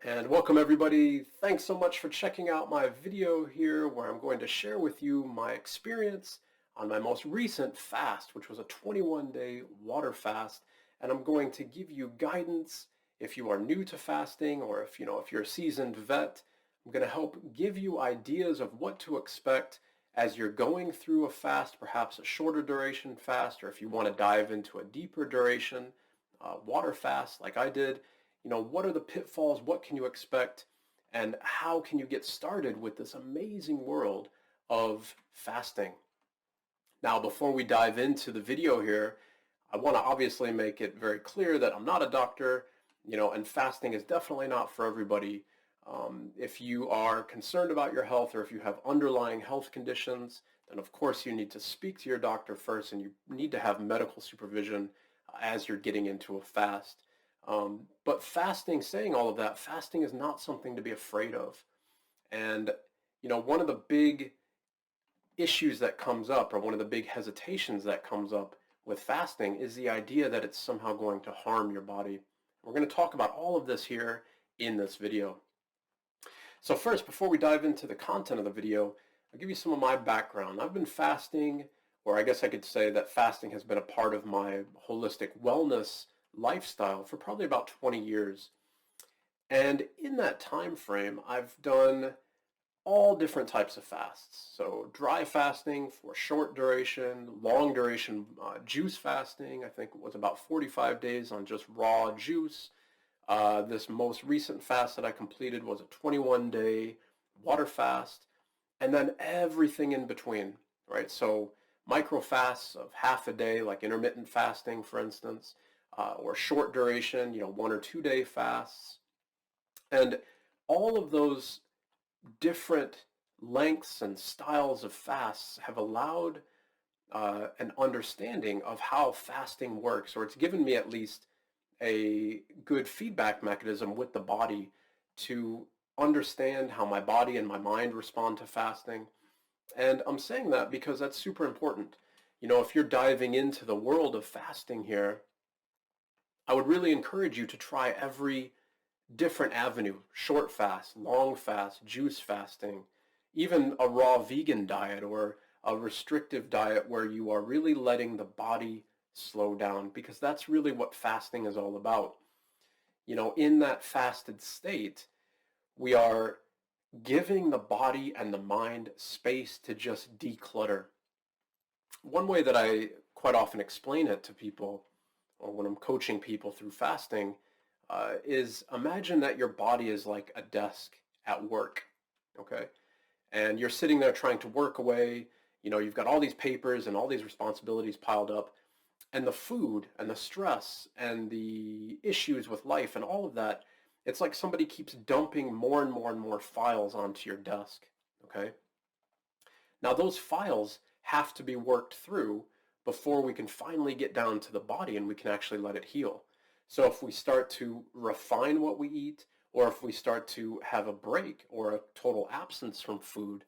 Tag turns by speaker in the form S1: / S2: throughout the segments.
S1: And welcome everybody. Thanks so much for checking out my video here where I'm going to share with you my experience on my most recent fast, which was a 21-day water fast. And I'm going to give you guidance if you are new to fasting or if you're a seasoned vet. I'm going to help give you ideas of what to expect as you're going through a fast, perhaps a shorter duration fast, or if you want to dive into a deeper duration water fast like I did. What are the pitfalls? What can you expect? And how can you get started with this amazing world of fasting? Now, before we dive into the video here, I want to obviously make it very clear that I'm not a doctor, and fasting is definitely not for everybody. If you are concerned about your health or if you have underlying health conditions, then of course you need to speak to your doctor first and you need to have medical supervision as you're getting into a fast. But fasting, saying all of that, fasting is not something to be afraid of. And, one of the big issues that comes up, or one of the big hesitations that comes up with fasting is the idea that it's somehow going to harm your body. We're going to talk about all of this here in this video. So first, before we dive into the content of the video, I'll give you some of my background. I've been fasting, or I guess I could say that fasting has been a part of my holistic wellness lifestyle for probably about 20 years. And in that time frame, I've done all different types of fasts. So dry fasting for short duration, long duration juice fasting. I think it was about 45 days on just raw juice. This most recent fast that I completed was a 21-day water fast, and then everything in between, right? So micro fasts of half a day, like intermittent fasting, for instance, or short duration, 1 or 2 day fasts. And all of those different lengths and styles of fasts have allowed an understanding of how fasting works, or it's given me at least a good feedback mechanism with the body to understand how my body and my mind respond to fasting. And I'm saying that because that's super important. If you're diving into the world of fasting here, I would really encourage you to try every different avenue: short fast, long fast, juice fasting, even a raw vegan diet or a restrictive diet where you are really letting the body slow down, because that's really what fasting is all about. In that fasted state, we are giving the body and the mind space to just declutter. One way that I quite often explain it to people, or when I'm coaching people through fasting, is imagine that your body is like a desk at work, okay? And you're sitting there trying to work away. You've got all these papers and all these responsibilities piled up, and the food and the stress and the issues with life and all of that, it's like somebody keeps dumping more and more and more files onto your desk, okay? Now those files have to be worked through before we can finally get down to the body and we can actually let it heal. So if we start to refine what we eat, or if we start to have a break or a total absence from food,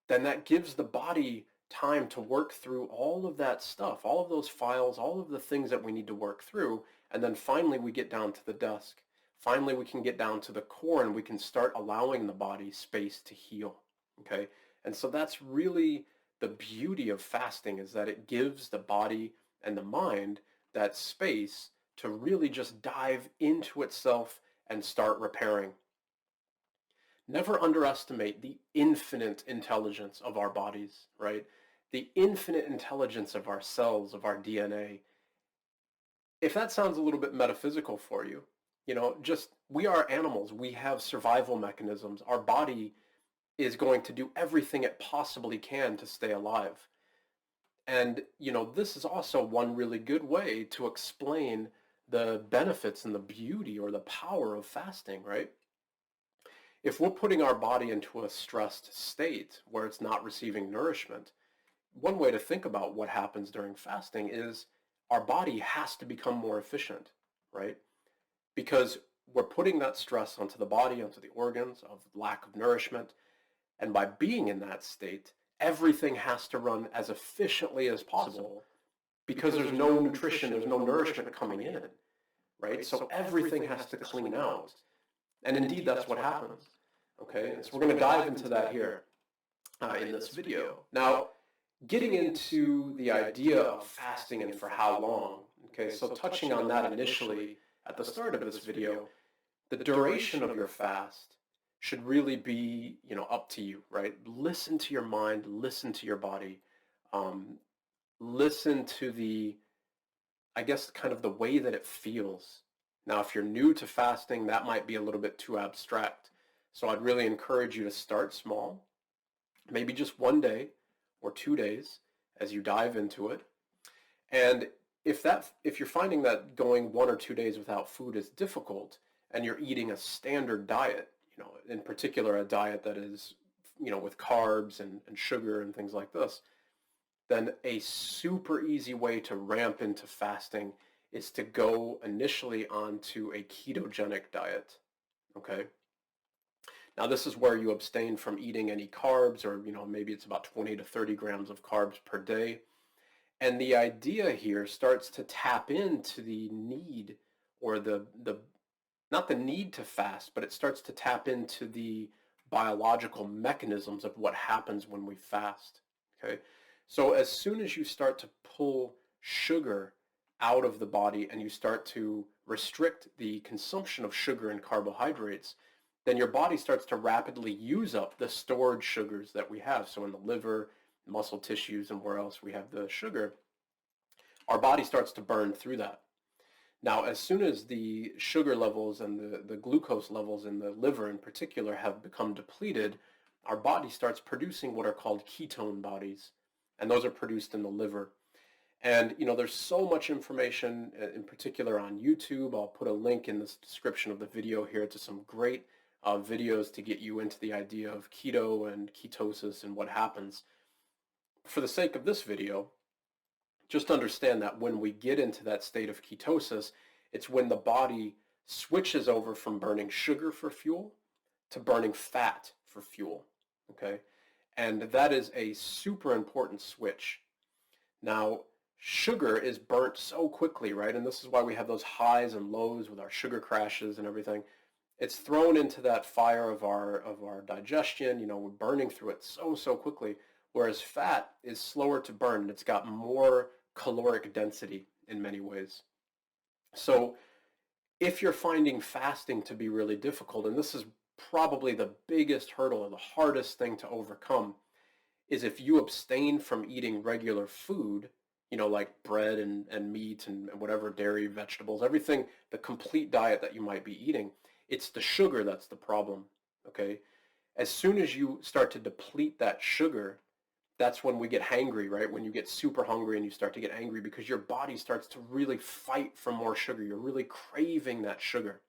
S1: then that gives the body time to work through all of that stuff, all of those files, all of the things that we need to work through, and then finally we get down to the desk. Finally we can get down to the core and we can start allowing the body space to heal, okay? And so that's really the beauty of fasting, is that it gives the body and the mind that space to really just dive into itself and start repairing. Never underestimate the infinite intelligence of our bodies, right? The infinite intelligence of our cells, of our DNA. If that sounds a little bit metaphysical for you, just we are animals. We have survival mechanisms. Our body is going to do everything it possibly can to stay alive. And, this is also one really good way to explain the benefits and the beauty or the power of fasting, right? If we're putting our body into a stressed state where it's not receiving nourishment, one way to think about what happens during fasting is our body has to become more efficient, right? Because we're putting that stress onto the body, onto the organs of lack of nourishment. And by being in that state, everything has to run as efficiently as possible because there's no nutrition, there's no nourishment coming in, right? So everything has to clean out. And indeed, that's what happens. Okay, and so we're going to dive into that here in this video. Now, getting into the idea of fasting and for how long, okay, so touching on that initially at the start of this video, the duration of your fast should really be, up to you, right? Listen to your mind, listen to your body, listen to I guess, kind of the way that it feels. Now, if you're new to fasting, that might be a little bit too abstract. So I'd really encourage you to start small, maybe just 1 day or 2 days as you dive into it. And if you're finding that going 1 or 2 days without food is difficult and you're eating a standard diet, in particular a diet that is, with carbs and sugar and things like this, then a super easy way to ramp into fasting is to go initially onto a ketogenic diet, okay? Now this is where you abstain from eating any carbs, or maybe it's about 20 to 30 grams of carbs per day. And the idea here starts to tap into the need, or not the need to fast, but it starts to tap into the biological mechanisms of what happens when we fast, okay? So as soon as you start to pull sugar out of the body and you start to restrict the consumption of sugar and carbohydrates, then your body starts to rapidly use up the stored sugars that we have. So in the liver, muscle tissues, and where else we have the sugar, our body starts to burn through that. Now, as soon as the sugar levels and the glucose levels in the liver in particular have become depleted, our body starts producing what are called ketone bodies, and those are produced in the liver. And there's so much information in particular on YouTube. I'll put a link in the description of the video here to some great videos to get you into the idea of keto and ketosis and what happens. For the sake of this video, just understand that when we get into that state of ketosis, it's when the body switches over from burning sugar for fuel to burning fat for fuel, okay? And that is a super important switch. Now, sugar is burnt so quickly, right? And this is why we have those highs and lows with our sugar crashes and everything. It's thrown into that fire of our digestion. We're burning through it so quickly, whereas fat is slower to burn. It's got more caloric density in many ways. So if you're finding fasting to be really difficult, and this is probably the biggest hurdle or the hardest thing to overcome, is if you abstain from eating regular food, like bread and meat and whatever, dairy, vegetables, everything, the complete diet that you might be eating, it's the sugar that's the problem, okay? As soon as you start to deplete that sugar, that's when we get hangry, right? When you get super hungry and you start to get angry because your body starts to really fight for more sugar. You're really craving that sugar.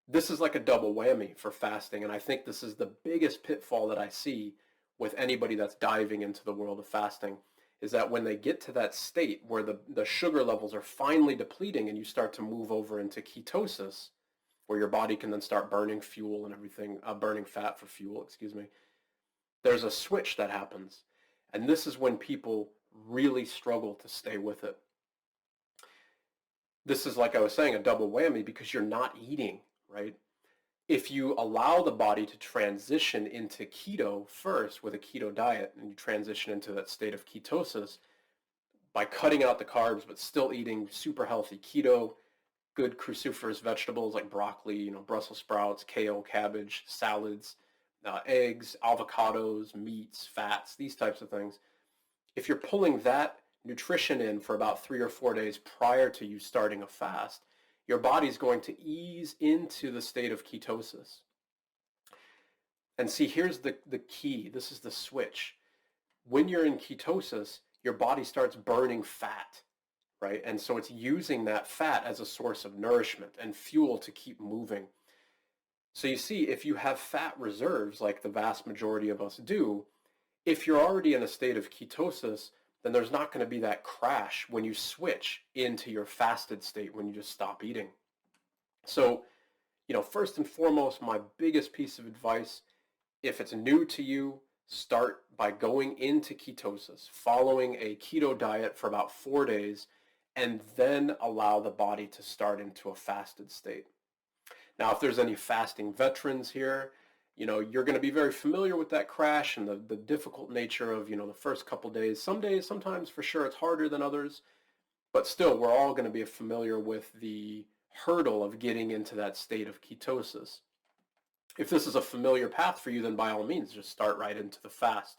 S1: This is like a double whammy for fasting, and I think this is the biggest pitfall that I see with anybody that's diving into the world of fasting, is that when they get to that state where the sugar levels are finally depleting and you start to move over into ketosis, where your body can then start burning fuel and everything, burning fat for fuel, excuse me, there's a switch that happens. And this is when people really struggle to stay with it. This is, like I was saying, a double whammy because you're not eating, right? If you allow the body to transition into keto first with a keto diet, and you transition into that state of ketosis by cutting out the carbs but still eating super healthy keto, good cruciferous vegetables like broccoli, Brussels sprouts, kale, cabbage, salads, eggs, avocados, meats, fats, these types of things. If you're pulling that nutrition in for about 3 or 4 days prior to you starting a fast, your body's going to ease into the state of ketosis. And see, here's the key. This is the switch. When you're in ketosis, your body starts burning fat, right? And so it's using that fat as a source of nourishment and fuel to keep moving. So you see, if you have fat reserves, like the vast majority of us do, if you're already in a state of ketosis, then there's not going to be that crash when you switch into your fasted state, when you just stop eating. So, first and foremost, my biggest piece of advice, if it's new to you, start by going into ketosis, following a keto diet for about 4 days, and then allow the body to start into a fasted state. Now, if there's any fasting veterans here, you're going to be very familiar with that crash and the difficult nature of, the first couple days. Some days, sometimes for sure, it's harder than others, but still, we're all going to be familiar with the hurdle of getting into that state of ketosis. If this is a familiar path for you, then by all means, just start right into the fast.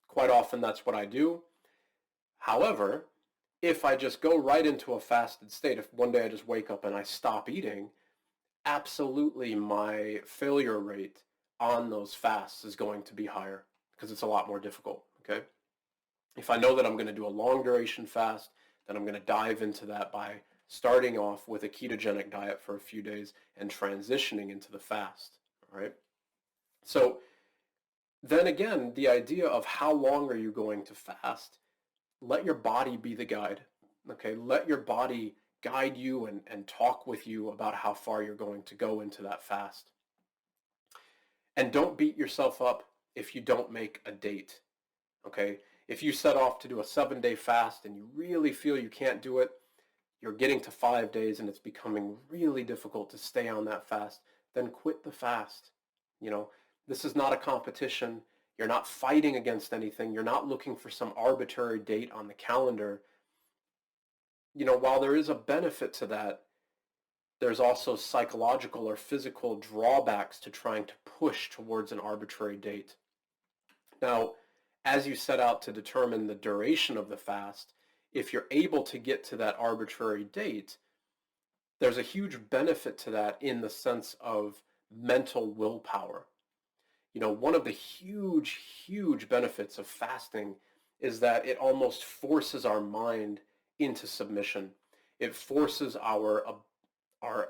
S1: Quite often, that's what I do. However, if I just go right into a fasted state, if one day I just wake up and I stop eating, absolutely my failure rate on those fasts is going to be higher because it's a lot more difficult, okay? If I know that I'm going to do a long duration fast, then I'm going to dive into that by starting off with a ketogenic diet for a few days and transitioning into the fast, all right? So then again, the idea of how long are you going to fast, let your body be the guide, okay? Let your body guide you and talk with you about how far you're going to go into that fast. And don't beat yourself up if you don't make a date, okay? If you set off to do a 7-day fast and you really feel you can't do it, you're getting to 5 days and it's becoming really difficult to stay on that fast, then quit the fast. This is not a competition. You're not fighting against anything. You're not looking for some arbitrary date on the calendar. While there is a benefit to that, there's also psychological or physical drawbacks to trying to push towards an arbitrary date. Now, as you set out to determine the duration of the fast, if you're able to get to that arbitrary date, there's a huge benefit to that in the sense of mental willpower. One of the huge, huge benefits of fasting is that it almost forces our mind into submission. It forces our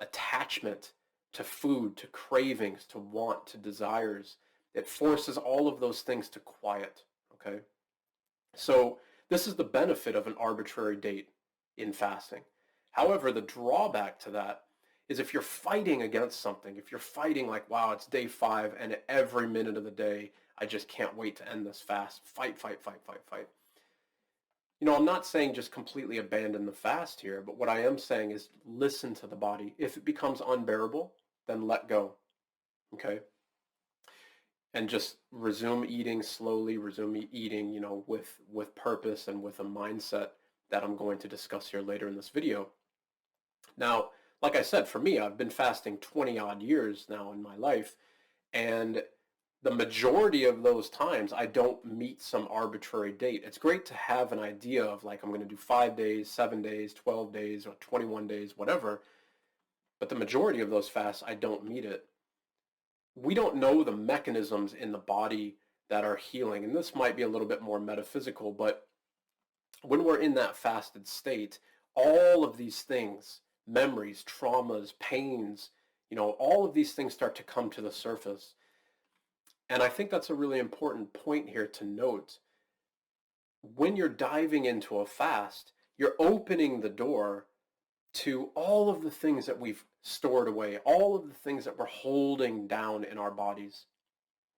S1: attachment to food, to cravings, to want, to desires. It forces all of those things to quiet, okay? So this is the benefit of an arbitrary date in fasting. However, the drawback to that is if you're fighting against something, if you're fighting like, wow, it's day 5 and every minute of the day, I just can't wait to end this fast. Fight, fight, fight, fight, fight. I'm not saying just completely abandon the fast here, but what I am saying is listen to the body. If it becomes unbearable, then let go, okay? And just resume eating slowly, resume eating, with purpose and with a mindset that I'm going to discuss here later in this video. Now, like I said, for me, I've been fasting 20 odd years now in my life, and the majority of those times I don't meet some arbitrary date. It's great to have an idea of like, I'm going to do 5 days, 7 days, 12 days, or 21 days, whatever, but the majority of those fasts, I don't meet it. We don't know the mechanisms in the body that are healing, and this might be a little bit more metaphysical, but when we're in that fasted state, all of these things, memories, traumas, pains, all of these things start to come to the surface. And I think that's a really important point here to note. When you're diving into a fast, you're opening the door to all of the things that we've stored away, all of the things that we're holding down in our bodies.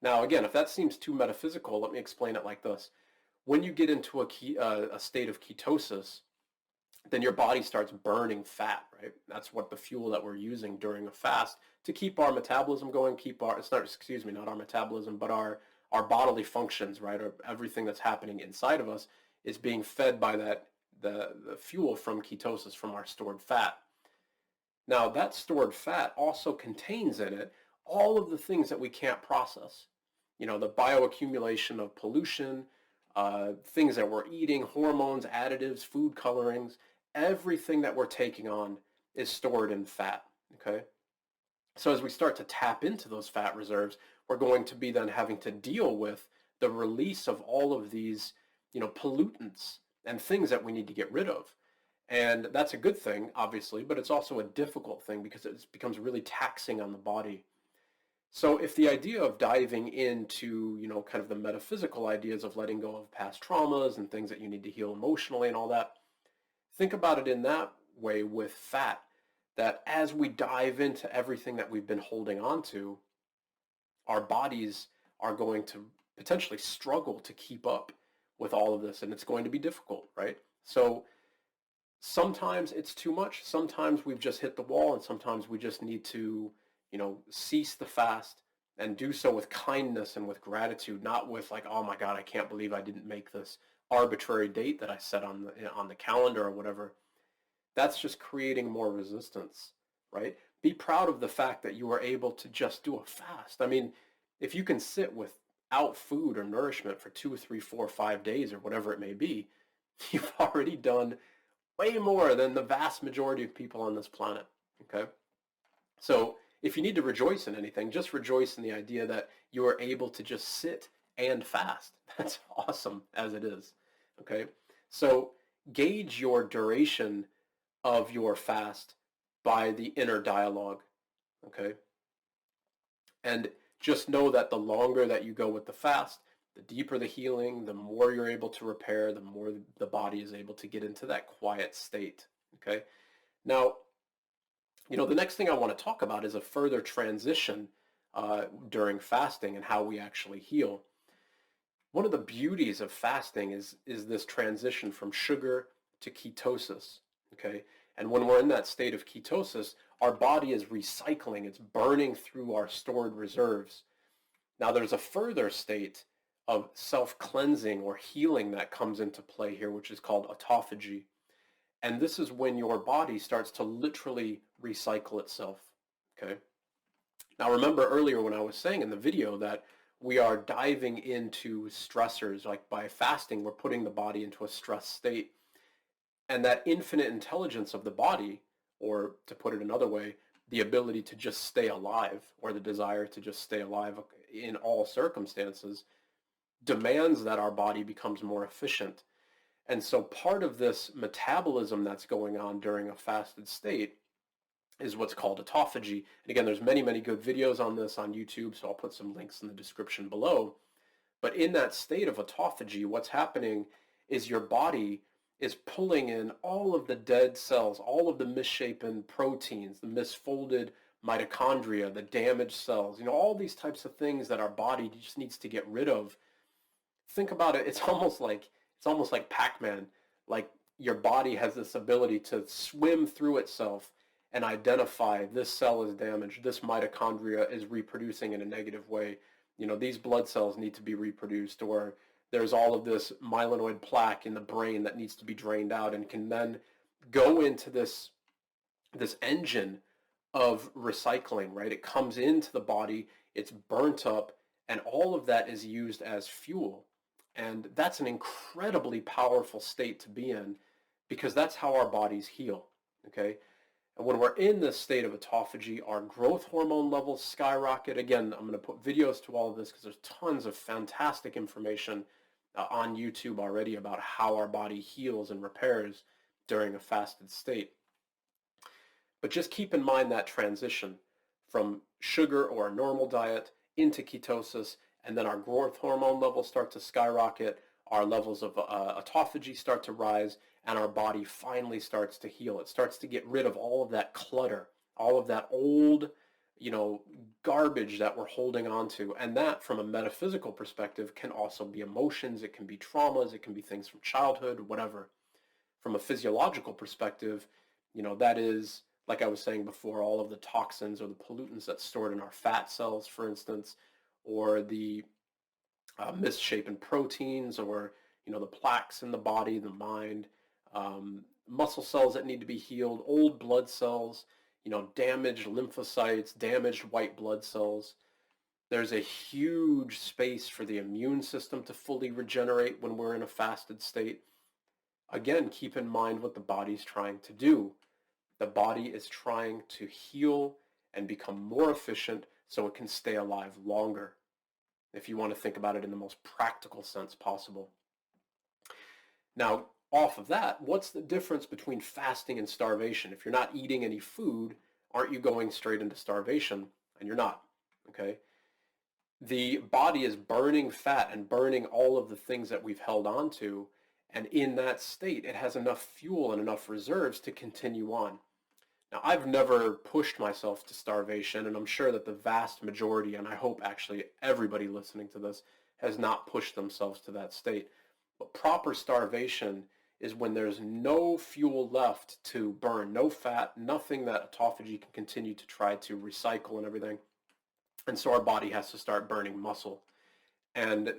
S1: Now, again, if that seems too metaphysical, let me explain it like this. When you get into a state of ketosis, then your body starts burning fat, right? That's what the fuel that we're using during a fast to keep our metabolism going, not our metabolism, but our bodily functions, right? Or everything that's happening inside of us is being fed by the fuel from ketosis, from our stored fat. Now, that stored fat also contains in it all of the things that we can't process. The bioaccumulation of pollution, things that we're eating, hormones, additives, food colorings, everything that we're taking on is stored in fat, okay? So as we start to tap into those fat reserves, we're going to be then having to deal with the release of all of these, pollutants and things that we need to get rid of. And that's a good thing, obviously, but it's also a difficult thing because it becomes really taxing on the body. So if the idea of diving into, kind of the metaphysical ideas of letting go of past traumas and things that you need to heal emotionally and all that, think about it in that way with fat, that as we dive into everything that we've been holding on to, our bodies are going to potentially struggle to keep up with all of this, and it's going to be difficult, right? So sometimes it's too much. Sometimes we've just hit the wall, and sometimes we just need to, cease the fast and do so with kindness and with gratitude, not with like, oh my God, I can't believe I didn't make this arbitrary date that I set on the calendar or whatever. That's just creating more resistance, right? Be proud of the fact that you are able to just do a fast. I mean, if you can sit without food or nourishment for 2, 3, 4, 5 days or whatever it may be, you've already done way more than the vast majority of people on this planet, okay? So if you need to rejoice in anything, just rejoice in the idea that you are able to just sit and fast. That's awesome as it is, okay? So gauge your duration of your fast by the inner dialogue, okay? And just know that the longer that you go with the fast, the deeper the healing, the more you're able to repair, the more the body is able to get into that quiet state, okay? Now, the next thing I want to talk about is a further transition during fasting and how we actually heal. One of the beauties of fasting is this transition from sugar to ketosis, okay? And when we're in that state of ketosis, our body is recycling, it's burning through our stored reserves. Now there's a further state of self-cleansing or healing that comes into play here, which is called autophagy. And this is when your body starts to literally recycle itself, okay? Now remember earlier when I was saying in the video that we are diving into stressors, like by fasting, we're putting the body into a stress state. And that infinite intelligence of the body, or to put it another way, the ability to just stay alive, or the desire to just stay alive in all circumstances, demands that our body becomes more efficient. And so part of this metabolism that's going on during a fasted state is what's called autophagy. And again, there's many, many good videos on this on YouTube, so I'll put some links in the description below. But in that state of autophagy, what's happening is your body is pulling in all of the dead cells, all of the misshapen proteins, the misfolded mitochondria, the damaged cells, all these types of things that our body just needs to get rid of. Think about it, it's almost like Pac-Man. Like your body has this ability to swim through itself and identify this cell is damaged, this mitochondria is reproducing in a negative way. These blood cells need to be reproduced, or there's all of this myeloid plaque in the brain that needs to be drained out, and can then go into this engine of recycling, right? It comes into the body, it's burnt up, and all of that is used as fuel. And that's an incredibly powerful state to be in, because that's how our bodies heal, okay? And when we're in this state of autophagy, our growth hormone levels skyrocket. Again, I'm going to put videos to all of this because there's tons of fantastic information on YouTube already about how our body heals and repairs during a fasted state. But just keep in mind that transition from sugar or a normal diet into ketosis, and then our growth hormone levels start to skyrocket, our levels of autophagy start to rise, and our body finally starts to heal. It starts to get rid of all of that clutter, all of that old, garbage that we're holding on to. And that, from a metaphysical perspective, can also be emotions, it can be traumas, it can be things from childhood, whatever. From a physiological perspective, that is, like I was saying before, all of the toxins or the pollutants that's stored in our fat cells, for instance, or the misshapen proteins, or the plaques in the body, the mind, muscle cells that need to be healed, old blood cells, damaged lymphocytes, damaged white blood cells. There's a huge space for the immune system to fully regenerate when we're in a fasted state. Again, keep in mind what the body's trying to do. The body is trying to heal and become more efficient so it can stay alive longer, if you want to think about it in the most practical sense possible. Now, off of that, what's the difference between fasting and starvation? If you're not eating any food, aren't you going straight into starvation? And you're not, okay? The body is burning fat and burning all of the things that we've held on to, and in that state, it has enough fuel and enough reserves to continue on. Now, I've never pushed myself to starvation, and I'm sure that the vast majority, and I hope actually everybody listening to this, has not pushed themselves to that state. But proper starvation is when there's no fuel left to burn, no fat, nothing that autophagy can continue to try to recycle and everything. And so our body has to start burning muscle. And,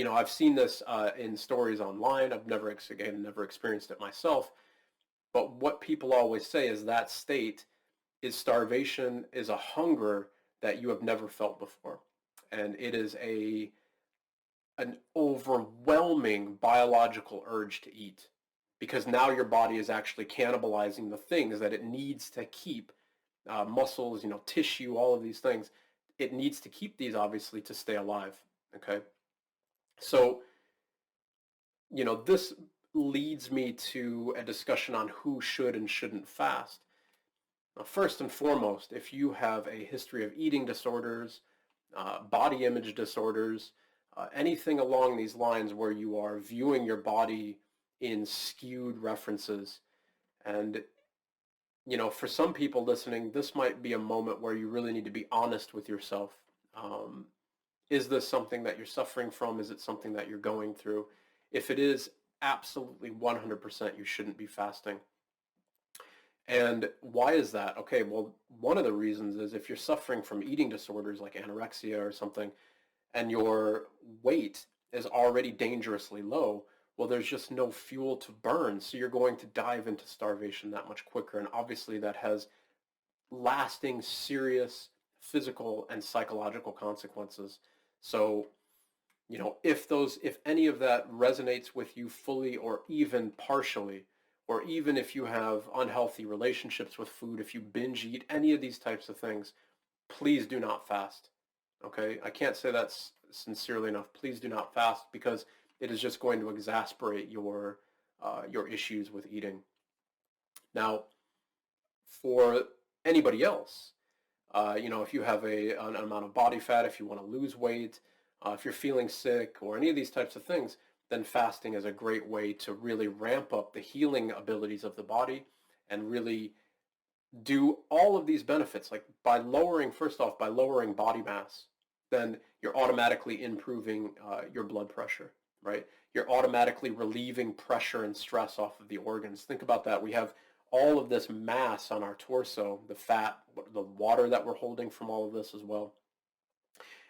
S1: I've seen this in stories online. I've never experienced it myself. But what people always say is that state is starvation, is a hunger that you have never felt before. And it is an overwhelming biological urge to eat, because now your body is actually cannibalizing the things that it needs to keep, muscles, tissue, all of these things. It needs to keep these, obviously, to stay alive. Okay. So, this leads me to a discussion on who should and shouldn't fast. Now, first and foremost, if you have a history of eating disorders, body image disorders, anything along these lines where you are viewing your body in skewed references, and for some people listening, this might be a moment where you really need to be honest with yourself. Is this something that you're suffering from? Is it something that you're going through? If it is, absolutely 100% you shouldn't be fasting. And why is that? Okay, well, one of the reasons is if you're suffering from eating disorders like anorexia or something, and your weight is already dangerously low, well, there's just no fuel to burn, so you're going to dive into starvation that much quicker. And obviously that has lasting, serious physical and psychological consequences. So, if any of that resonates with you fully or even partially, or even if you have unhealthy relationships with food, if you binge eat, any of these types of things, please do not fast. Okay? I can't say that sincerely enough. Please do not fast, because it is just going to exasperate your issues with eating. Now, for anybody else, if you have an amount of body fat, if you want to lose weight, if you're feeling sick, or any of these types of things, then fasting is a great way to really ramp up the healing abilities of the body and really do all of these benefits. Like first off, by lowering body mass, then you're automatically improving your blood pressure, right? You're automatically relieving pressure and stress off of the organs. Think about that. We have all of this mass on our torso, the fat, the water that we're holding from all of this as well.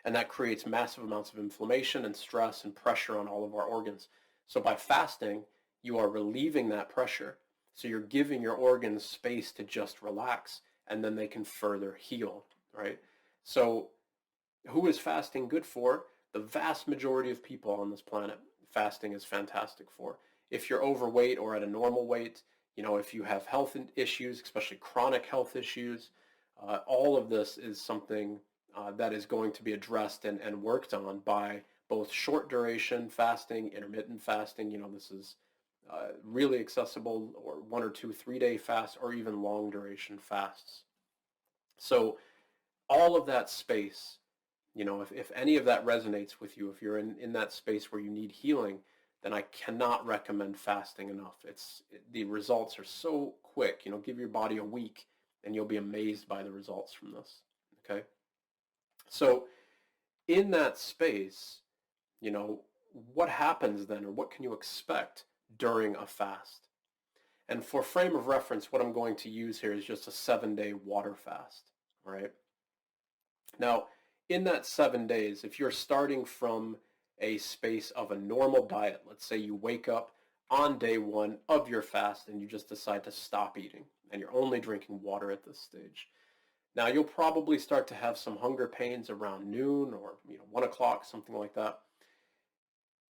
S1: And that creates massive amounts of inflammation and stress and pressure on all of our organs. So by fasting, you are relieving that pressure. So you're giving your organs space to just relax, and then they can further heal, right? So who is fasting good for? The vast majority of people on this planet, fasting is fantastic for. If you're overweight or at a normal weight, if you have health issues, especially chronic health issues, all of this is something that is going to be addressed and worked on by both short duration fasting, intermittent fasting. This is really accessible, or 1 or 2, 3-day fasts, or even long duration fasts. So all of that space, if any of that resonates with you, if you're in that space where you need healing, then I cannot recommend fasting enough. The results are so quick. Give your body a week and you'll be amazed by the results from this. Okay. So in that space, what happens then, or what can you expect during a fast? And for frame of reference, what I'm going to use here is just a 7-day water fast, right? Now, in that 7 days, if you're starting from a space of a normal diet, let's say you wake up on day 1 of your fast and you just decide to stop eating, and you're only drinking water at this stage. Now, you'll probably start to have some hunger pains around noon or 1 o'clock, something like that.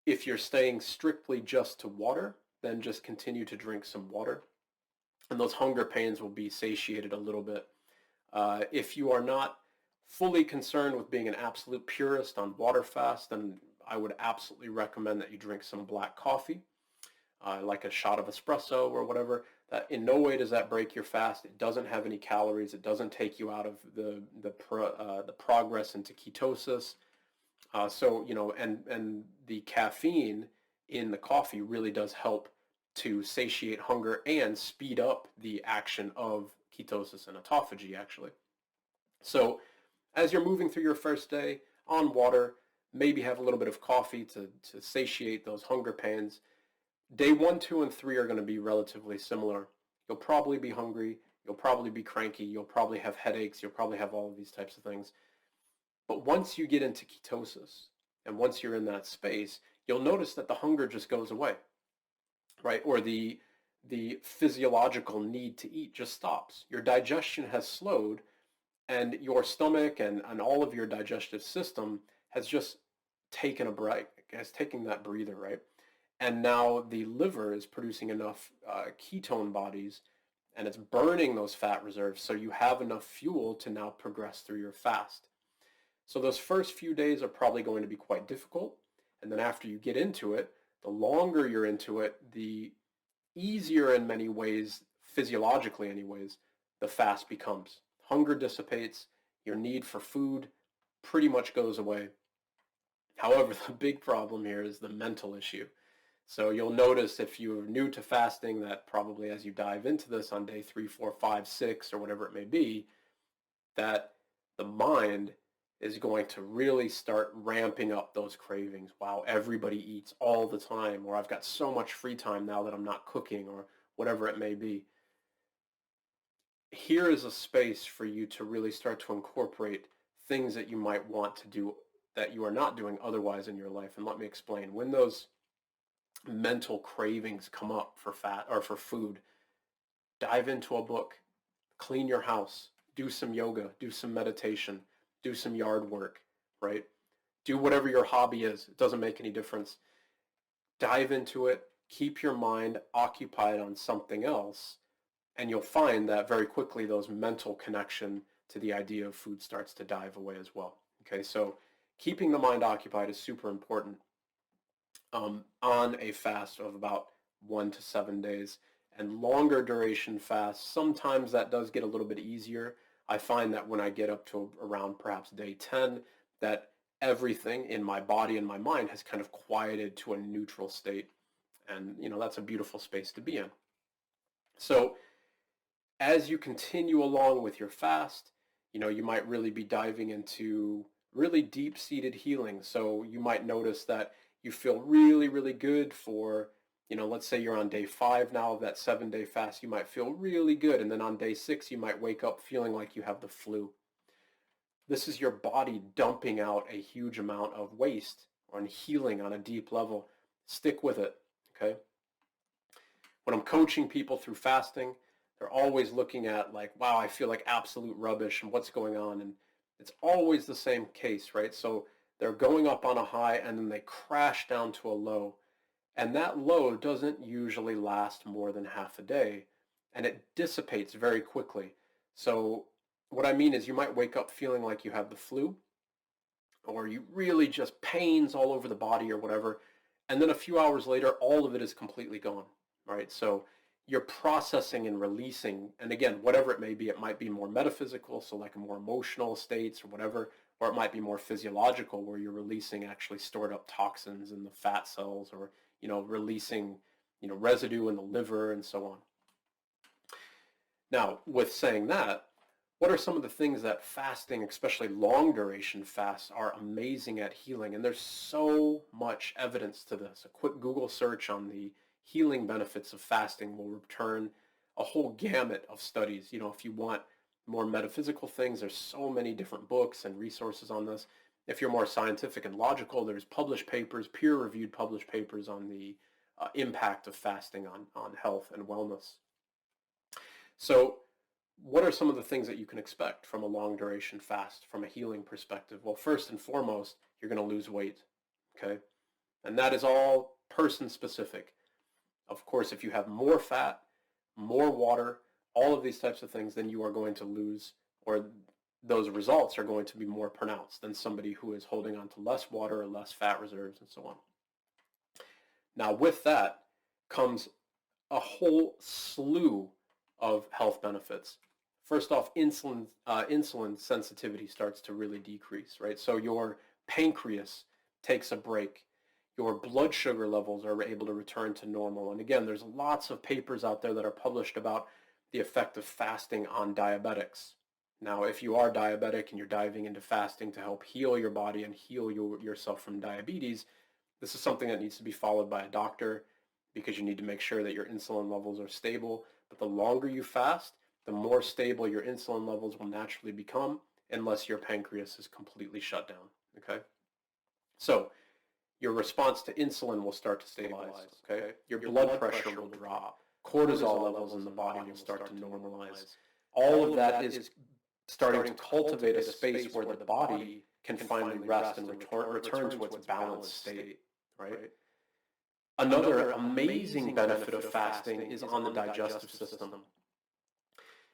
S1: If you're staying strictly just to water, then just continue to drink some water, and those hunger pains will be satiated a little bit. If you are not fully concerned with being an absolute purist on water fast, then I would absolutely recommend that you drink some black coffee, like a shot of espresso or whatever. That in no way does that break your fast. It doesn't have any calories. It doesn't take you out of the progress into ketosis. And the caffeine in the coffee really does help to satiate hunger and speed up the action of ketosis and autophagy, actually. So as you're moving through your first day on water, maybe have a little bit of coffee to satiate those hunger pains. Day 1, 2, and 3 are going to be relatively similar. You'll probably be hungry. You'll probably be cranky. You'll probably have headaches. You'll probably have all of these types of things. But once you get into ketosis, and once you're in that space, you'll notice that the hunger just goes away, right? Or the physiological need to eat just stops. Your digestion has slowed, and your stomach and all of your digestive system has just taken a break, has taken that breather, right? And now the liver is producing enough ketone bodies, and it's burning those fat reserves, so you have enough fuel to now progress through your fast. So those first few days are probably going to be quite difficult, and then after you get into it, the longer you're into it, the easier in many ways, physiologically anyways, the fast becomes. Hunger dissipates, your need for food pretty much goes away. However, the big problem here is the mental issue. So you'll notice if you're new to fasting that probably as you dive into this on day 3, 4, 5, 6, or whatever it may be, that the mind is going to really start ramping up those cravings. Wow, everybody eats all the time, or I've got so much free time now that I'm not cooking, or whatever it may be. Here is a space for you to really start to incorporate things that you might want to do that you are not doing otherwise in your life. And let me explain. When those mental cravings come up for fat or for food, dive into a book, clean your house, do some yoga, do some meditation, do some yard work, right? Do whatever your hobby is. It doesn't make any difference. Dive into it, keep your mind occupied on something else, and you'll find that very quickly those mental connection to the idea of food starts to dive away as well. Okay, so keeping the mind occupied is super important on a fast of about 1 to 7 days. And longer duration fasts, sometimes that does get a little bit easier. I find that when I get up to around perhaps day 10, that everything in my body and my mind has kind of quieted to a neutral state. And, that's a beautiful space to be in. So as you continue along with your fast, you might really be diving into really deep-seated healing. So you might notice that you feel really, really good for, let's say you're on day 5 now of that 7-day fast, you might feel really good. And then on day 6, you might wake up feeling like you have the flu. This is your body dumping out a huge amount of waste and healing on a deep level. Stick with it, okay? When I'm coaching people through fasting, they're always looking at like, wow, I feel like absolute rubbish and what's going on? And it's always the same case, right? So they're going up on a high and then they crash down to a low. And that low doesn't usually last more than half a day, and it dissipates very quickly. So what I mean is you might wake up feeling like you have the flu, or you really just pains all over the body or whatever, and then a few hours later, all of it is completely gone, right? So you're processing and releasing, and again, whatever it may be, it might be more metaphysical, so like a more emotional states or whatever, or it might be more physiological where you're releasing actually stored up toxins in the fat cells, or releasing, residue in the liver and so on. Now, with saying that, what are some of the things that fasting, especially long duration fasts, are amazing at healing? And there's so much evidence to this. A quick Google search on the healing benefits of fasting will return a whole gamut of studies. If you want more metaphysical things, there's so many different books and resources on this. If you're more scientific and logical, there's published papers, peer-reviewed published papers on the impact of fasting on health and wellness. So what are some of the things that you can expect from a long duration fast from a healing perspective? Well, first and foremost, you're going to lose weight, okay? And that is all person specific. Of course, if you have more fat, more water, all of these types of things, then you are going to lose, or those results are going to be more pronounced than somebody who is holding on to less water or less fat reserves and so on. Now, with that comes a whole slew of health benefits. First off, insulin sensitivity starts to really decrease, right? So your pancreas takes a break. Your blood sugar levels are able to return to normal. And again, there's lots of papers out there that are published about the effect of fasting on diabetics. Now, if you are diabetic and you're diving into fasting to help heal your body and heal yourself from diabetes, this is something that needs to be followed by a doctor. because you need to make sure that your insulin levels are stable. But the longer you fast, the more stable your insulin levels will naturally become unless your pancreas is completely shut down, okay? So your response to insulin will start to stabilize, okay? Your blood pressure will drop. Cortisol levels in the body will start to normalize. All of that is starting to cultivate a space where the body can finally rest and return to its balanced state, right? Another amazing benefit of fasting is on the digestive system.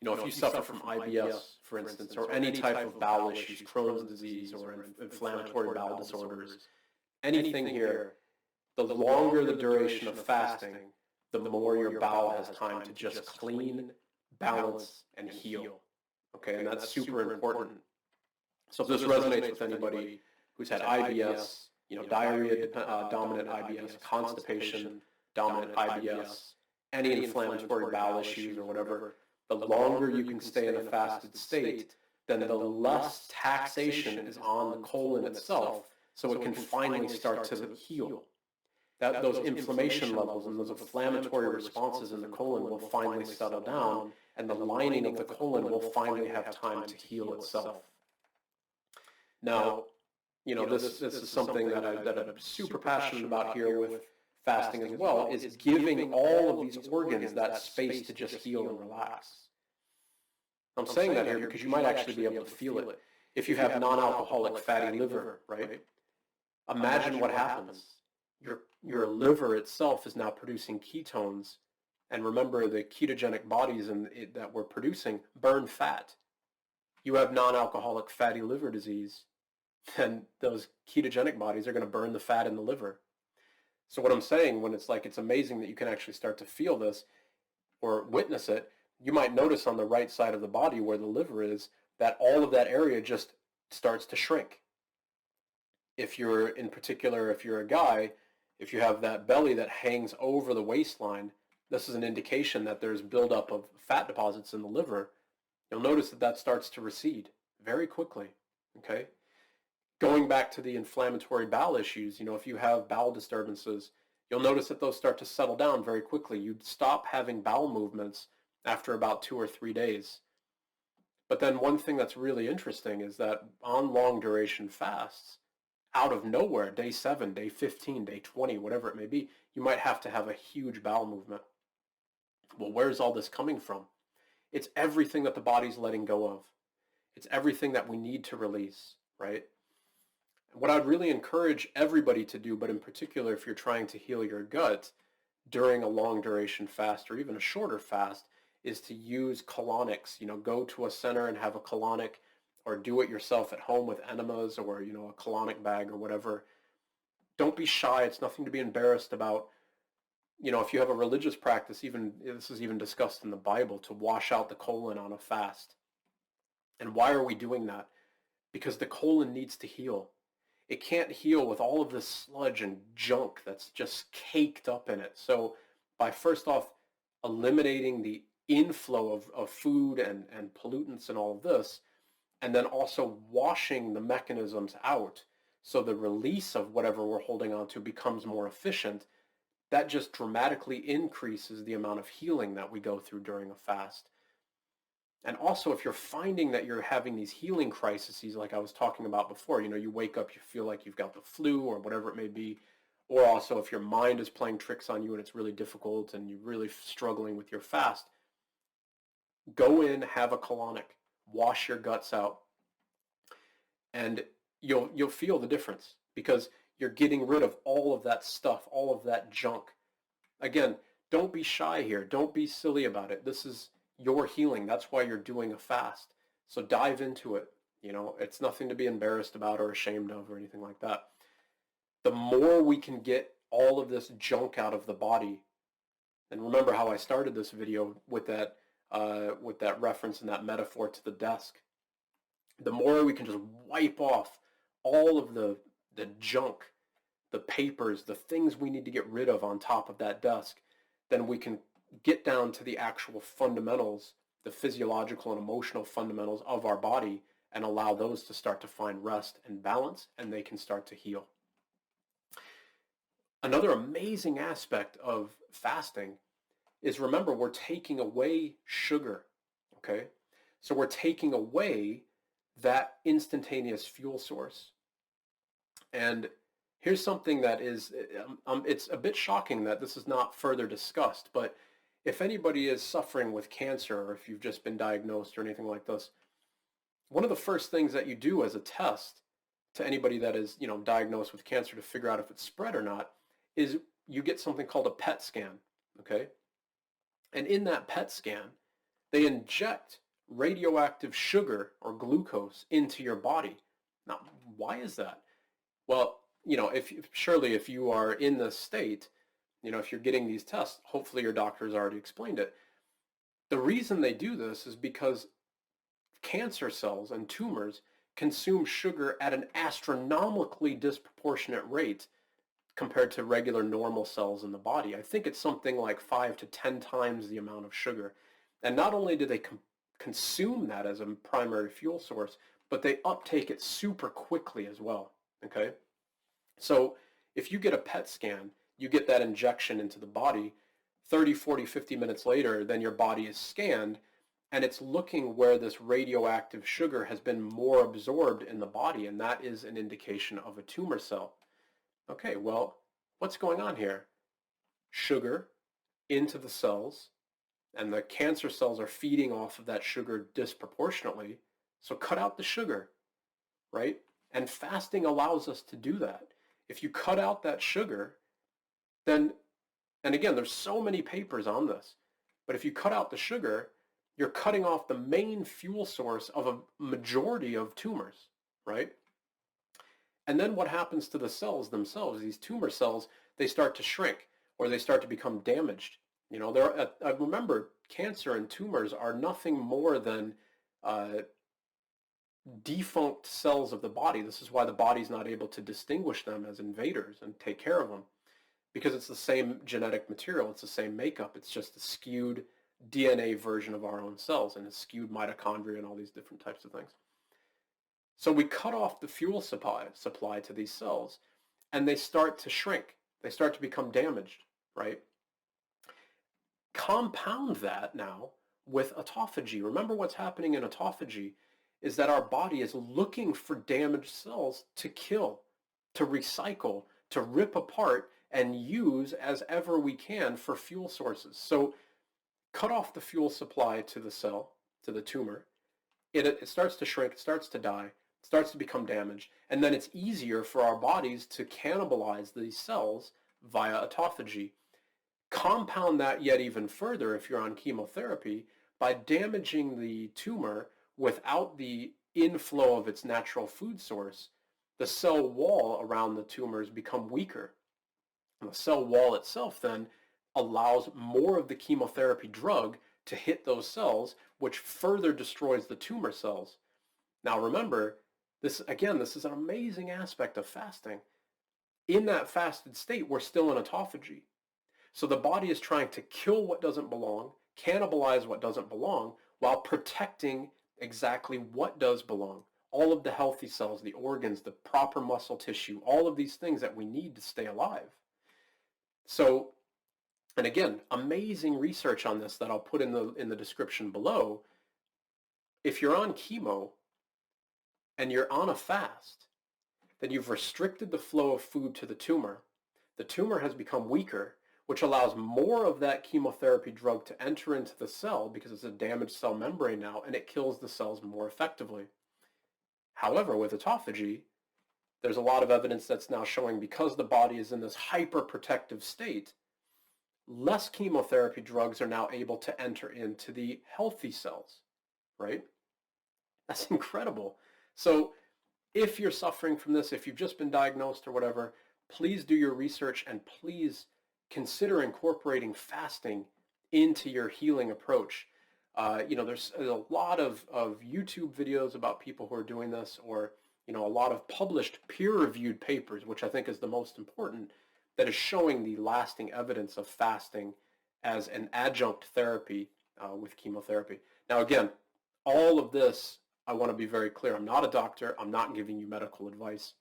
S1: If you suffer from IBS, for instance, or any type of bowel issues, Crohn's disease or inflammatory bowel disorders, anything here, the longer the duration of fasting, the more your bowel has time to just clean, balance, and heal. Okay, and that's super important. So if this resonates with anybody who's had IBS, diarrhea dominant IBS, constipation dominant IBS, any inflammatory bowel issues or whatever, the longer you can stay in a fasted state, then the less taxation is on the colon itself, so it can finally start to heal. Those inflammation levels and those inflammatory responses in the colon will finally settle down, and the lining of the colon will finally have time to heal itself. Now, this is something that I'm super passionate about here with fasting as well, is giving all of these organs that space to just heal and relax. I'm saying that here because you might actually be able to feel it. If you have non-alcoholic fatty liver, right? Imagine what happens. Your liver itself is now producing ketones, and remember, the ketogenic bodies that we're producing burn fat. You have non-alcoholic fatty liver disease, then those ketogenic bodies are going to burn the fat in the liver. So what I'm saying, when it's amazing that you can actually start to feel this or witness it, you might notice on the right side of the body where the liver is, that all of that area just starts to shrink. If you're a guy, if you have that belly that hangs over the waistline, this is an indication that there's buildup of fat deposits in the liver. You'll notice that starts to recede very quickly, okay? Going back to the inflammatory bowel issues, if you have bowel disturbances, you'll notice that those start to settle down very quickly. You'd stop having bowel movements after about 2 or 3 days. But then one thing that's really interesting is that on long duration fasts, out of nowhere, day 7, day 15, day 20, whatever it may be, you might have to have a huge bowel movement. Well, where's all this coming from? It's everything that the body's letting go of. It's everything that we need to release, right? And what I'd really encourage everybody to do, but in particular if you're trying to heal your gut during a long duration fast or even a shorter fast, is to use colonics. Go to a center and have a colonic, or do it yourself at home with enemas or, a colonic bag or whatever. Don't be shy. It's nothing to be embarrassed about. If you have a religious practice, this is even discussed in the Bible, to wash out the colon on a fast. And why are we doing that? Because the colon needs to heal. It can't heal with all of this sludge and junk that's just caked up in it. So by first off eliminating the inflow of food and pollutants and all of this, and then also washing the mechanisms out so the release of whatever we're holding on to becomes more efficient, that just dramatically increases the amount of healing that we go through during a fast. And also, if you're finding that you're having these healing crises, like I was talking about before, you wake up, you feel like you've got the flu or whatever it may be, or also if your mind is playing tricks on you and it's really difficult and you're really struggling with your fast, go in, have a colonic, wash your guts out, and you'll feel the difference because you're getting rid of all of that stuff, all of that junk. Again, don't be shy here. Don't be silly about it. This is your healing. That's why you're doing a fast. So dive into it. It's nothing to be embarrassed about or ashamed of or anything like that. The more we can get all of this junk out of the body, and remember how I started this video with that reference and that metaphor to the desk, the more we can just wipe off all of the junk, the papers, the things we need to get rid of on top of that desk, then we can get down to the actual fundamentals, the physiological and emotional fundamentals of our body, and allow those to start to find rest and balance, and they can start to heal. Another amazing aspect of fasting is, remember, we're taking away sugar, okay? So we're taking away that instantaneous fuel source. And here's something that is, it's a bit shocking that this is not further discussed, but if anybody is suffering with cancer, or if you've just been diagnosed or anything like this, one of the first things that you do as a test to anybody that is, diagnosed with cancer to figure out if it's spread or not is you get something called a PET scan, okay? And in that PET scan, they inject radioactive sugar or glucose into your body. Now, why is that? Well, if you are in this state, if you're getting these tests, hopefully your doctor has already explained it. The reason they do this is because cancer cells and tumors consume sugar at an astronomically disproportionate rate compared to regular normal cells in the body. I think it's something like 5 to 10 times the amount of sugar. And not only do they consume that as a primary fuel source, but they uptake it super quickly as well, okay? So if you get a PET scan, you get that injection into the body, 30, 40, 50 minutes later, then your body is scanned, and it's looking where this radioactive sugar has been more absorbed in the body, and that is an indication of a tumor cell. Okay, well, what's going on here? Sugar into the cells, and the cancer cells are feeding off of that sugar disproportionately, so cut out the sugar, right? And fasting allows us to do that. If you cut out that sugar, then, and again, there's so many papers on this, but if you cut out the sugar, you're cutting off the main fuel source of a majority of tumors, right? And then what happens to the cells themselves? These tumor cells, they start to shrink or they start to become damaged. Remember, cancer and tumors are nothing more than defunct cells of the body. This is why the body's not able to distinguish them as invaders and take care of them, because it's the same genetic material, it's the same makeup, it's just a skewed DNA version of our own cells and a skewed mitochondria and all these different types of things. So we cut off the fuel supply to these cells, and they start to shrink. They start to become damaged, right? Compound that now with autophagy. Remember, what's happening in autophagy is that our body is looking for damaged cells to kill, to recycle, to rip apart, and use as ever we can for fuel sources. So cut off the fuel supply to the cell, to the tumor. It starts to shrink, it starts to die, it starts to become damaged, and then it's easier for our bodies to cannibalize these cells via autophagy. Compound that yet even further if you're on chemotherapy by damaging the tumor without the inflow of its natural food source. The cell wall around the tumors become weaker. And the cell wall itself then allows more of the chemotherapy drug to hit those cells, which further destroys the tumor cells. Now remember, this is an amazing aspect of fasting. In that fasted state, we're still in autophagy. So the body is trying to kill what doesn't belong, cannibalize what doesn't belong, while protecting exactly what does belong. All of the healthy cells, the organs, the proper muscle tissue, all of these things that we need to stay alive. So, and again, amazing research on this that I'll put in the description below. If you're on chemo and you're on a fast, then you've restricted the flow of food to the tumor. The tumor has become weaker, which allows more of that chemotherapy drug to enter into the cell because it's a damaged cell membrane now, and it kills the cells more effectively. However, with autophagy, there's a lot of evidence that's now showing, because the body is in this hyper-protective state, less chemotherapy drugs are now able to enter into the healthy cells, right? That's incredible. So if you're suffering from this, if you've just been diagnosed or whatever, please do your research and please consider incorporating fasting into your healing approach. There's a lot of YouTube videos about people who are doing this, or a lot of published peer-reviewed papers, which I think is the most important, that is showing the lasting evidence of fasting as an adjunct therapy with chemotherapy. Now, again, all of this, I want to be very clear. I'm not a doctor. I'm not giving you medical advice.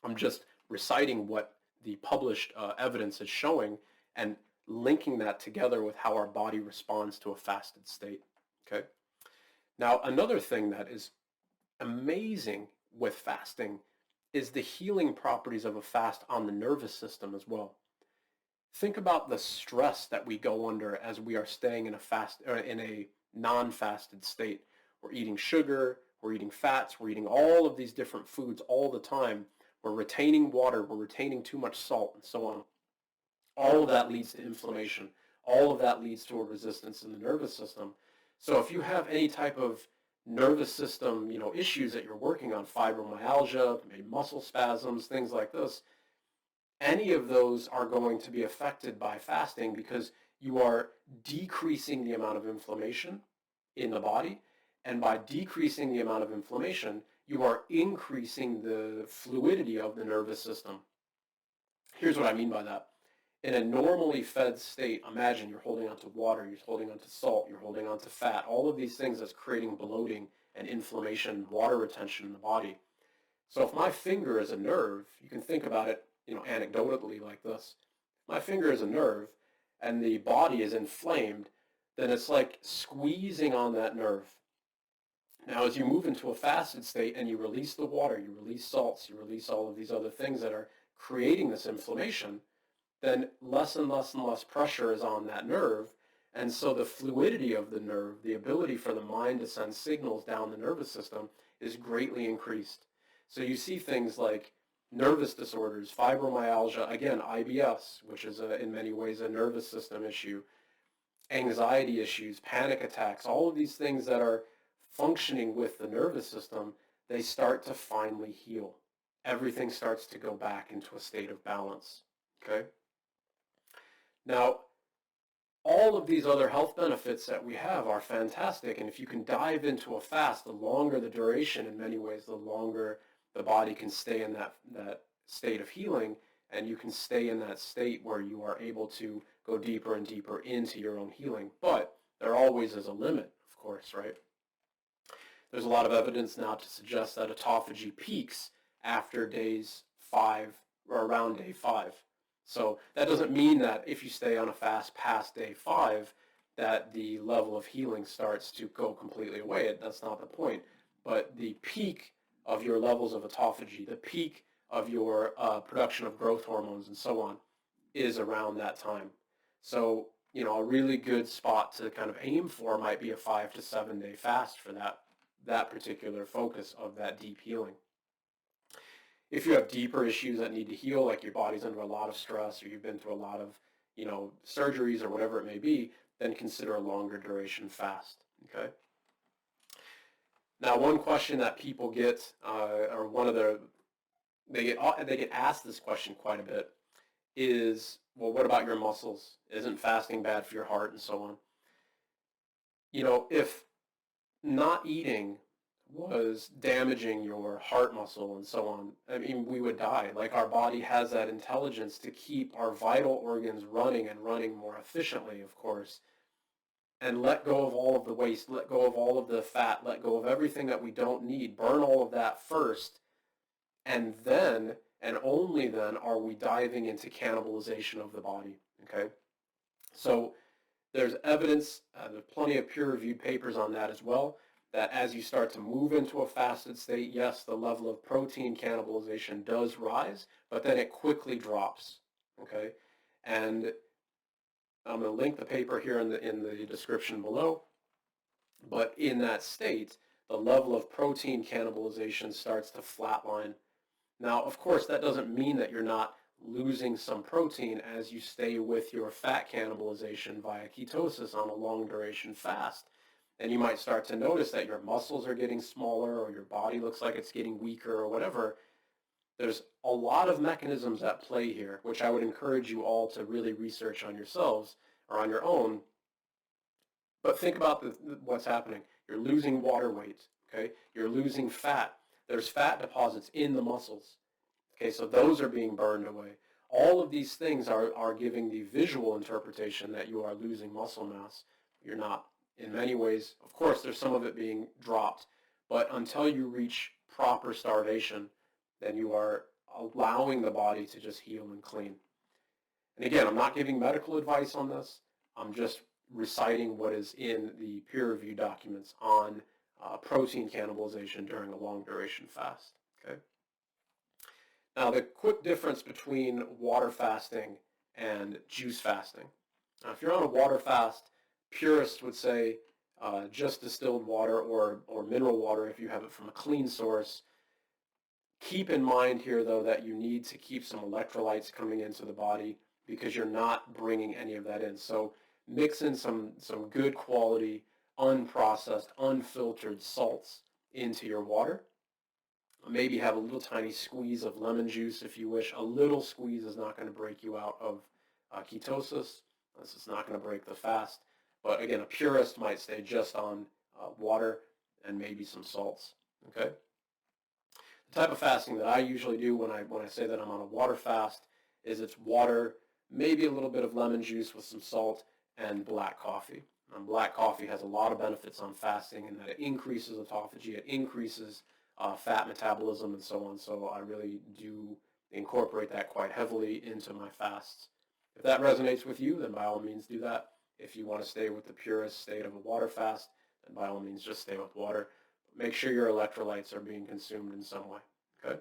S1: I'm just reciting what the published evidence is showing, and linking that together with how our body responds to a fasted state. Okay. Now, another thing that is amazing with fasting is the healing properties of a fast on the nervous system as well. Think about the stress that we go under as we are staying in a fast or in a non-fasted state. We're eating sugar, we're eating fats, we're eating all of these different foods all the time. We're retaining water, we're retaining too much salt, and so on. All of that leads to inflammation. All of that leads to a resistance in the nervous system. So if you have any type of nervous system, issues that you're working on, fibromyalgia, maybe muscle spasms, things like this, any of those are going to be affected by fasting because you are decreasing the amount of inflammation in the body. And by decreasing the amount of inflammation, you are increasing the fluidity of the nervous system. Here's what I mean by that. In a normally fed state, imagine you're holding onto water, you're holding onto salt, you're holding onto fat, all of these things that's creating bloating and inflammation, water retention in the body. So if my finger is a nerve, you can think about it, anecdotally like this. My finger is a nerve and the body is inflamed, then it's like squeezing on that nerve. Now, as you move into a fasted state and you release the water, you release salts, you release all of these other things that are creating this inflammation, then less and less and less pressure is on that nerve. And so the fluidity of the nerve, the ability for the mind to send signals down the nervous system is greatly increased. So you see things like nervous disorders, fibromyalgia, again, IBS, which is in many ways a nervous system issue, anxiety issues, panic attacks, all of these things that are functioning with the nervous system, they start to finally heal. Everything starts to go back into a state of balance. Okay? Now, all of these other health benefits that we have are fantastic, and if you can dive into a fast, the longer the duration, in many ways, the longer the body can stay in that state of healing, and you can stay in that state where you are able to go deeper and deeper into your own healing. But there always is a limit, of course, right? There's a lot of evidence now to suggest that autophagy peaks after days 5 or around day 5. So that doesn't mean that if you stay on a fast past day 5 that the level of healing starts to go completely away. That's not the point. But the peak of your levels of autophagy, the peak of your production of growth hormones and so on is around that time. So, a really good spot to kind of aim for might be a 5 to 7 day fast for that particular focus of that deep healing. If you have deeper issues that need to heal, like your body's under a lot of stress or you've been through a lot of, surgeries or whatever it may be, then consider a longer duration fast, okay? Now, one question that people get, or they get asked this question quite a bit is, well, what about your muscles? Isn't fasting bad for your heart and so on? If not eating was damaging your heart muscle and so on, I mean, we would die. Like, our body has that intelligence to keep our vital organs running and running more efficiently, of course, and let go of all of the waste, let go of all of the fat, let go of everything that we don't need, burn all of that first, and then, and only then, are we diving into cannibalization of the body, okay? So there's evidence, there's plenty of peer-reviewed papers on that as well, that as you start to move into a fasted state, yes, the level of protein cannibalization does rise, but then it quickly drops, okay? And I'm going to link the paper here in the description below, but in that state, the level of protein cannibalization starts to flatline. Now, of course, that doesn't mean that you're not losing some protein as you stay with your fat cannibalization via ketosis on a long duration fast. And you might start to notice that your muscles are getting smaller or your body looks like it's getting weaker or whatever. There's a lot of mechanisms at play here, which I would encourage you all to really research on yourselves or on your own. But think about what's happening. You're losing water weight, okay? You're losing fat. There's fat deposits in the muscles, okay? So those are being burned away. All of these things are giving the visual interpretation that you are losing muscle mass. You're not. In many ways, of course, there's some of it being dropped, but until you reach proper starvation, then you are allowing the body to just heal and clean. And again, I'm not giving medical advice on this. I'm just reciting what is in the peer-reviewed documents on protein cannibalization during a long duration fast. Okay. Now, the quick difference between water fasting and juice fasting. Now, if you're on a water fast, purists would say just distilled water or mineral water if you have it from a clean source. Keep in mind here, though, that you need to keep some electrolytes coming into the body because you're not bringing any of that in. So mix in some good quality, unprocessed, unfiltered salts into your water. Maybe have a little tiny squeeze of lemon juice if you wish. A little squeeze is not going to break you out of ketosis. This is not going to break the fast. But again, a purist might stay just on water and maybe some salts. Okay. The type of fasting that I usually do when I say that I'm on a water fast is it's water, maybe a little bit of lemon juice with some salt, and black coffee. Black coffee has a lot of benefits on fasting in that it increases autophagy, it increases fat metabolism, and so on. So I really do incorporate that quite heavily into my fasts. If that resonates with you, then by all means do that. If you want to stay with the purest state of a water fast, then by all means just stay with water. Make sure your electrolytes are being consumed in some way. Okay.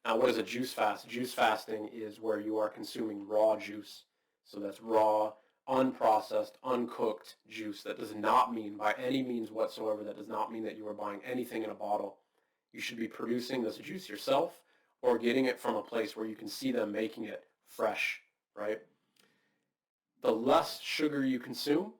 S1: Now, what is a juice fast? Juice fasting is where you are consuming raw juice. So that's raw, unprocessed, uncooked juice. That does not mean, by any means whatsoever, that does not mean that you are buying anything in a bottle. You should be producing this juice yourself or getting it from a place where you can see them making it fresh, right? The less sugar you consume,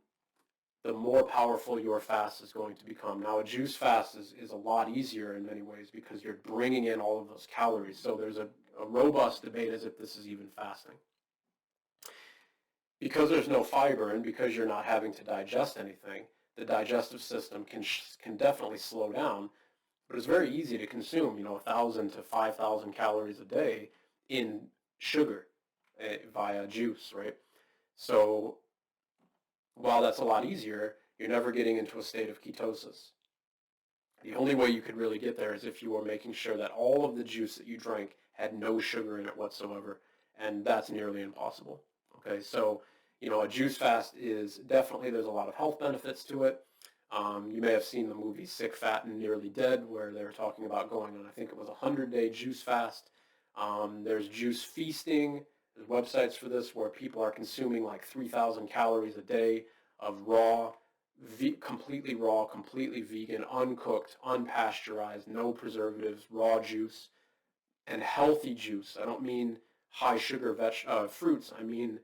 S1: the more powerful your fast is going to become. Now, a juice fast is a lot easier in many ways because you're bringing in all of those calories. So there's a robust debate as if this is even fasting. Because there's no fiber and because you're not having to digest anything, the digestive system can definitely slow down, but it's very easy to consume, 1,000 to 5,000 calories a day in sugar via juice, right? So while that's a lot easier, you're never getting into a state of ketosis. The only way you could really get there is if you were making sure that all of the juice that you drank had no sugar in it whatsoever, and that's nearly impossible. Okay, so, a juice fast is definitely, there's a lot of health benefits to it. You may have seen the movie Sick, Fat, and Nearly Dead, where they were talking about going on, I think it was a 100-day juice fast. There's juice feasting. There's websites for this where people are consuming like 3,000 calories a day of raw, completely raw, completely vegan, uncooked, unpasteurized, no preservatives, raw juice, and healthy juice. I don't mean high sugar fruits. I mean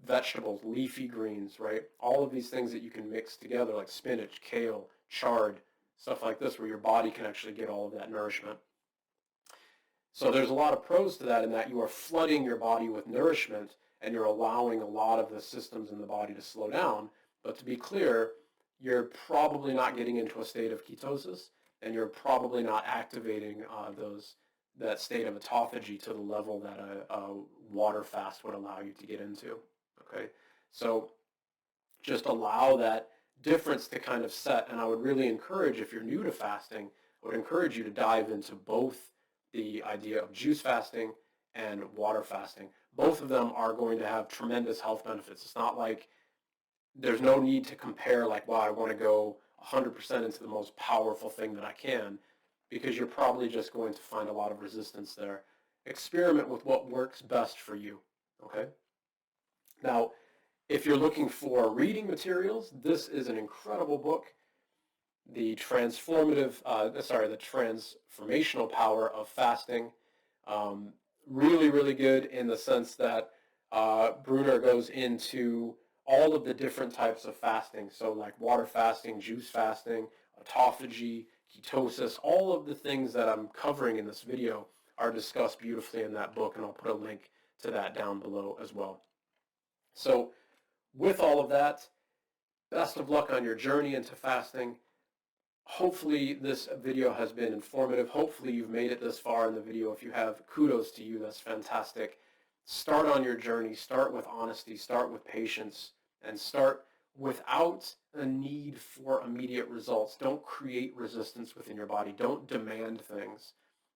S1: vegetables, leafy greens, right? All of these things that you can mix together like spinach, kale, chard, stuff like this where your body can actually get all of that nourishment. So there's a lot of pros to that in that you are flooding your body with nourishment and you're allowing a lot of the systems in the body to slow down. But to be clear, you're probably not getting into a state of ketosis and you're probably not activating that state of autophagy to the level that a water fast would allow you to get into. Okay, so just allow that difference to kind of set. And I would really encourage, if you're new to fasting, I would encourage you to dive into both the idea of juice fasting and water fasting. Both of them are going to have tremendous health benefits. It's not like there's no need to compare like, wow, I want to go 100% into the most powerful thing that I can, because you're probably just going to find a lot of resistance there. Experiment with what works best for you, okay? Now, if you're looking for reading materials, this is an incredible book. The transformational power of fasting. Really, really good in the sense that Bruner goes into all of the different types of fasting. So like water fasting, juice fasting, autophagy, ketosis, all of the things that I'm covering in this video are discussed beautifully in that book, and I'll put a link to that down below as well. So with all of that, best of luck on your journey into fasting. Hopefully this video has been informative. Hopefully you've made it this far in the video. If you have, kudos to you. That's fantastic. Start on your journey. Start with honesty. Start with patience. And start without a need for immediate results. Don't create resistance within your body. Don't demand things.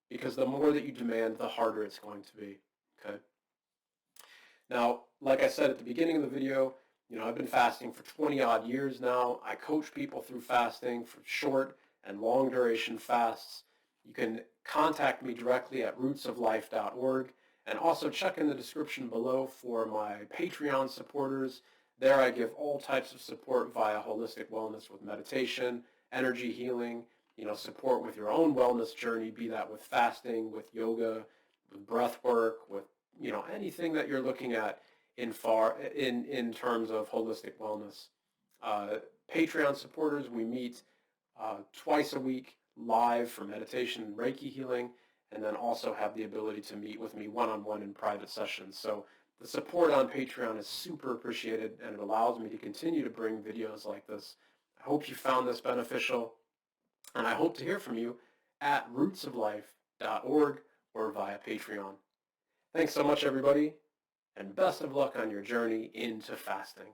S1: because the more that you demand, the harder it's going to be, okay? Now, like I said at the beginning of the video, I've been fasting for 20 odd years now. I coach people through fasting for short and long duration fasts. You can contact me directly at rootsoflife.org, and also check in the description below for my Patreon supporters. There I give all types of support via holistic wellness with meditation, energy healing, support with your own wellness journey, be that with fasting, with yoga, with breath work, with anything that you're looking at in terms of holistic wellness. Patreon supporters, we meet twice a week live for meditation and REIKI healing, and then also have the ability to meet with me one-on-one in private sessions. So the support on Patreon is super appreciated, and it allows me to continue to bring videos like this. I hope you found this beneficial, and I hope to hear from you at rootsoflife.org or via Patreon. Thanks so much, everybody, and best of luck on your journey into fasting.